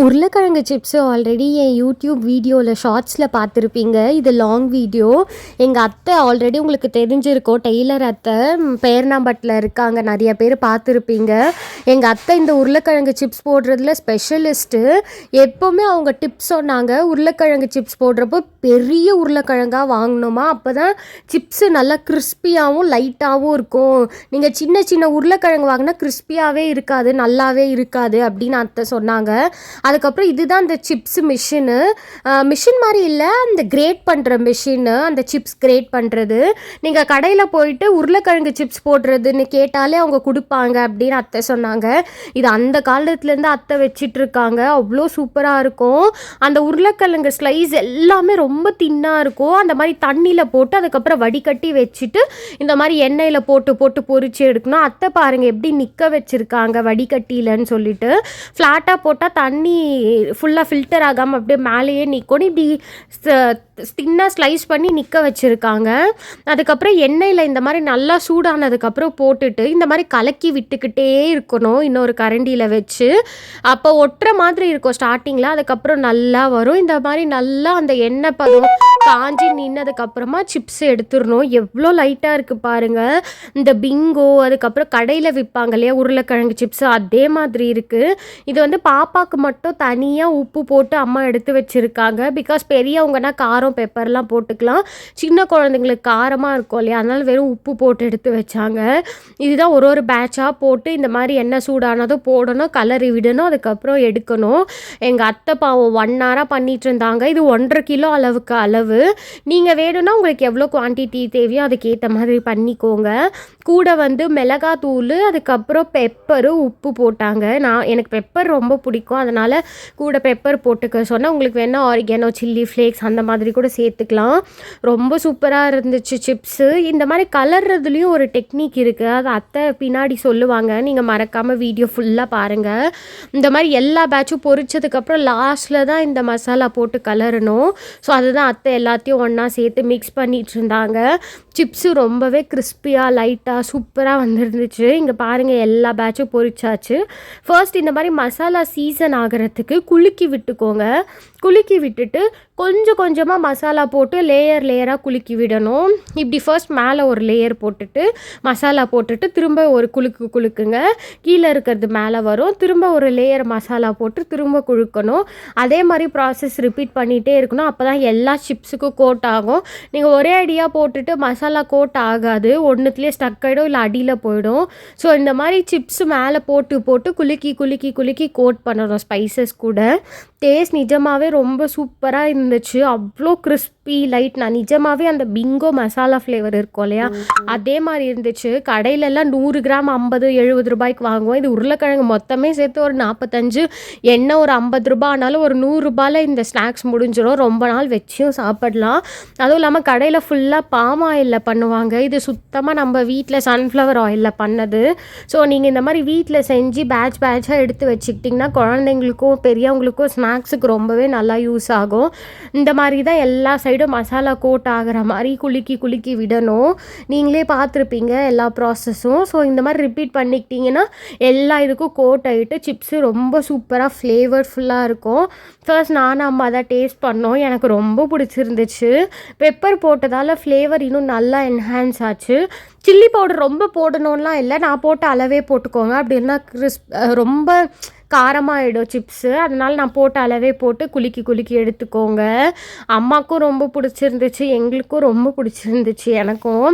உருளைக்கிழங்கு chips already என் YouTube வீடியோவில் ஷார்ட்ஸில் பார்த்துருப்பீங்க. இது லாங் வீடியோ. எங்கள் அத்தை ஆல்ரெடி உங்களுக்கு தெரிஞ்சிருக்கோம், டெய்லர் அத்தை பேர்னாம்பட்டில் இருக்காங்க, நிறைய பேர் பார்த்துருப்பீங்க. எங்கள் அத்தை இந்த உருளைக்கிழங்கு சிப்ஸ் போடுறதுல ஸ்பெஷலிஸ்ட்டு. எப்போவுமே அவங்க டிப்ஸ் சொன்னாங்க, உருளைக்கிழங்கு சிப்ஸ் போடுறப்போ பெரிய உருளைக்கிழங்காக வாங்கணுமா, அப்போ தான் சிப்ஸு நல்லா கிறிஸ்பியாகவும் லைட்டாகவும் இருக்கும். நீங்கள் சின்ன சின்ன உருளைக்கிழங்கு வாங்கினா கிறிஸ்பியாகவே இருக்காது, நல்லாவே இருக்காது அப்படின்னு அத்தை சொன்னாங்க. அதுக்கப்புறம் இதுதான் அந்த சிப்ஸ் மிஷின் மாதிரி இல்லை, அந்த கிரேட் பண்ணுற மிஷின்னு, அந்த சிப்ஸ் கிரேட் பண்ணுறது. நீங்கள் கடையில் போயிட்டு உருளைக்கிழங்கு சிப்ஸ் போடுறதுன்னு கேட்டாலே அவங்க கொடுப்பாங்க அப்படின்னு அத்தை சொன்னாங்க. இது அந்த காலத்துலேருந்து அத்தை வச்சிட்ருக்காங்க. அவ்வளோ சூப்பராக இருக்கும். அந்த உருளைக்கிழங்கு ஸ்லைஸ் எல்லாமே ரொம்ப தின்னாக இருக்கும். அந்த மாதிரி தண்ணியில் போட்டு அதுக்கப்புறம் வடிகட்டி வச்சுட்டு இந்த மாதிரி எண்ணெயில் போட்டு போட்டு பொரிச்சு எடுக்கணும். அத்தை பாருங்கள் எப்படி நிற்க வச்சுருக்காங்க வடிகட்டிலன்னு சொல்லிட்டு. ஃப்ளாட்டாக போட்டால் தண்ணி ஃபுல்லாக ஃபில்டர் ஆகாமல் அப்படியே மேலேயே நிற்கணும். இப்படி தின்னாக ஸ்லைஸ் பண்ணி நிற்க வச்சுருக்காங்க. அதுக்கப்புறம் எண்ணெயில் இந்த மாதிரி நல்லா சூடானதுக்கப்புறம் போட்டுட்டு இந்த மாதிரி கலக்கி விட்டுக்கிட்டே இருக்கணும் இன்னொரு கரண்டியில் வச்சு. அப்போ ஒட்டுற மாதிரி இருக்கும் ஸ்டார்டிங்கில், அதுக்கப்புறம் நல்லா வரும். இந்த மாதிரி நல்லா அந்த எண்ணெய் பதம் காஞ்சி நின்னதுக்கப்புறமா சிப்ஸ் எடுத்துடணும். எவ்வளோ லைட்டாக இருக்குது பாருங்கள். இந்த பிங்கோ அதுக்கப்புறம் கடையில் விற்பாங்க இல்லையா உருளைக்கிழங்கு சிப்ஸு, அதே மாதிரி இருக்குது. இது வந்து பாப்பாவுக்கு மட்டும் தனியாக உப்பு போட்டு அம்மா எடுத்து வச்சுருக்காங்க. பிகாஸ் பெரியவங்கன்னா காரம் பெப்பர்லாம் போட்டுக்கலாம், சின்ன குழந்தைங்களுக்கு காரமாக இருக்கும் இல்லையா, அதனால வெறும் உப்பு போட்டு எடுத்து வச்சாங்க. இதுதான் ஒரு ஒரு பேட்சாக போட்டு இந்த மாதிரி எண்ணெய் சூடானதும் போடணும், கலரி விடணும், அதுக்கப்புறம் எடுக்கணும். எங்கள் அத்தை பாவம் 1 ஹவராக பண்ணிகிட்டு இருந்தாங்க. இது 1.5 கிலோ அளவுக்கு அளவு. நீங்கள் வேணும்னா உங்களுக்கு எவ்வளோ குவான்டிட்டி தேவையோ அதுக்கேற்ற மாதிரி பண்ணிக்கோங்க. கூட வந்து மிளகாத்தூள் அதுக்கப்புறம் பெப்பரு உப்பு போட்டாங்க. எனக்கு பெப்பர் ரொம்ப பிடிக்கும், அதனால் கூட பெப்பர் போட்டுக்க சொன்னால். உங்களுக்கு வேணால் ஆரிகேனோ சில்லி ஃப்ளேக்ஸ் அந்த மாதிரி கூட சேர்த்துக்கலாம். ரொம்ப சூப்பராக இருந்துச்சு சிப்ஸு. இந்த மாதிரி கலர்றதுலேயும் ஒரு டெக்னிக் இருக்குது, அது அத்தை பின்னாடி சொல்லுவாங்க, நீங்கள் மறக்காமல் வீடியோ ஃபுல்லாக பாருங்கள். இந்த மாதிரி எல்லா பேட்சும் பொரிச்சதுக்கப்புறம் லாஸ்ட்டில் தான் இந்த மசாலா போட்டு கலரணும். ஸோ அதுதான் அத்தை எல்லாத்தையும் ஒன்றா சேர்த்து மிக்ஸ் பண்ணிகிட்டு இருந்தாங்க. சிப்ஸு ரொம்பவே கிறிஸ்பியாக லைட்டாக சூப்பராக வந்துருந்துச்சு. இங்கே பாருங்கள், எல்லா பேட்சும் பொரிச்சாச்சு. ஃபர்ஸ்ட் இந்த மாதிரி மசாலா சீசன் ஆகிறதுக்கு குலுக்கி விட்டுக்கோங்க. குலுக்கி விட்டுட்டு கொஞ்சம் கொஞ்சமாக மசாலா போட்டு லேயராக குலுக்கி விடணும். இப்படி ஃபர்ஸ்ட் மேலே ஒரு லேயர் போட்டுட்டு மசாலா போட்டுட்டு திரும்ப ஒரு குலுக்குங்க. கீழே இருக்கிறது மேலே வரும், திரும்ப ஒரு லேயர் மசாலா போட்டு திரும்ப குழுக்கணும். அதே மாதிரி ப்ராசஸ் ரிப்பீட் பண்ணிகிட்டே இருக்கணும். அப்போ தான் எல்லா சிப்ஸுக்கும் கோட் ஆகும். நீங்கள் ஒரே அடியாக போட்டுட்டு மசாலா கோட் ஆகாது, ஒன்றுத்துலேயே ஸ்டக் ஆகிடும், இல்லை அடியில் போயிடும். ஸோ இந்த மாதிரி சிப்ஸ் மேலே போட்டு போட்டு குலுக்கி குலுக்கி குலுக்கி கோட் பண்ணணும் ஸ்பைசஸ் கூட. டேஸ்ட் நிஜமாகவே ரொம்ப சூப்பராக இருந்துச்சு. அவ்வளோ கிறிஸ்பி லைட். நான் நிஜமாகவே அந்த பிங்கோ மசாலா ஃப்ளேவர் இருக்கும் இல்லையா, அதே மாதிரி இருந்துச்சு. கடையிலலாம் 100 கிராம் 50-70 ரூபாய்க்கு வாங்குவோம். இது உருளைக்கிழங்கு மொத்தமே சேர்த்து ஒரு 45, எண்ணெய் ஒரு 50 ரூபா ஆனாலும் ஒரு 100 ரூபாயில் இந்த ஸ்நாக்ஸ் முடிஞ்சிடும். ரொம்ப நாள் வச்சும் சாப்பிடலாம். அதுவும் இல்லாமல் கடையில் ஃபுல்லாக பாம் ஆயிலில் பண்ணுவாங்க, இது சுத்தமாக நம்ம வீட்டில் சன்ஃப்ளவர் ஆயிலில் பண்ணது. ஸோ நீங்கள் இந்த மாதிரி வீட்டில் செஞ்சு பேட்சாக எடுத்து வச்சுக்கிட்டிங்கன்னா குழந்தைங்களுக்கும் பெரியவங்களுக்கும் ஸ்நாக்ஸுக்கு ரொம்பவே நல்லா யூஸ் ஆகும். இந்த மாதிரி தான் எல்லா சைடும் மசாலா கோட் ஆகிற மாதிரி குலுக்கி குலுக்கி விடணும். நீங்களே பார்த்துருப்பீங்க எல்லா ப்ராசஸும். ஸோ இந்த மாதிரி ரிப்பீட் பண்ணிக்கிட்டிங்கன்னா எல்லா இதுக்கும் கோட் ஆகிட்டு சிப்ஸு ரொம்ப சூப்பராக ஃப்ளேவர்ஃபுல்லாக இருக்கும். ஃபர்ஸ்ட் நானும் அம்மா தான் டேஸ்ட் பண்ணோம், எனக்கு ரொம்ப பிடிச்சிருந்துச்சு. பெப்பர் போட்டதால் ஃப்ளேவர் இன்னும் நல்லா என்ஹான்ஸ் ஆச்சு. சில்லி பவுடர் ரொம்ப போடணும்லாம் இல்லை, நான் போட்ட அளவே போட்டுக்கோங்க. அப்படின்னா ரொம்ப காரமாகிடும் சிப்ஸு, அதனால் நான் போட்ட அளவே போட்டு குலுக்கி குலுக்கி எடுத்துக்கோங்க. அம்மாவுக்கும் ரொம்ப பிடிச்சிருந்துச்சு, எங்களுக்கும் ரொம்ப பிடிச்சிருந்துச்சு, எனக்கும்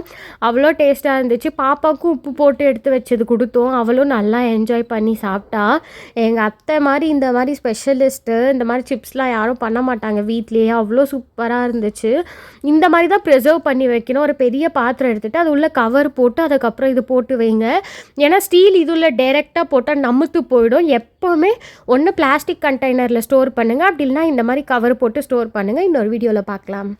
அவ்வளோ டேஸ்ட்டாக இருந்துச்சு. பாப்பாவுக்கும் உப்பு போட்டு எடுத்து வச்சது கொடுத்தோம், அவளும் நல்லா என்ஜாய் பண்ணி சாப்பிட்டா. எங்கள் அத்தை மாதிரி இந்த மாதிரி ஸ்பெஷலிஸ்ட்டு இந்த மாதிரி சிப்ஸ்லாம் யாரும் பண்ண மாட்டாங்க வீட்லேயே. அவ்வளோ சூப்பராக இருந்துச்சு. இந்த மாதிரி தான் ப்ரிசர்வ் பண்ணி வைக்கணும். ஒரு பெரிய பாத்திரம் எடுத்துகிட்டு அது உள்ள கவர் போட்டு அதுக்கப்புறம் இது போட்டு வைங்க. ஏன்னா ஸ்டீல் இதுள்ள டைரெக்டாக போட்டால் நமுத்து போயிடும். எப்போவுமே ஒன்று பிளாஸ்டிக் கண்டெய்னரில் ஸ்டோர் பண்ணுங்கள், அப்படி இல்லைனா இந்த மாதிரி கவர் போட்டு ஸ்டோர் பண்ணுங்கள். இன்னொரு வீடியோவில் பார்க்கலாம்.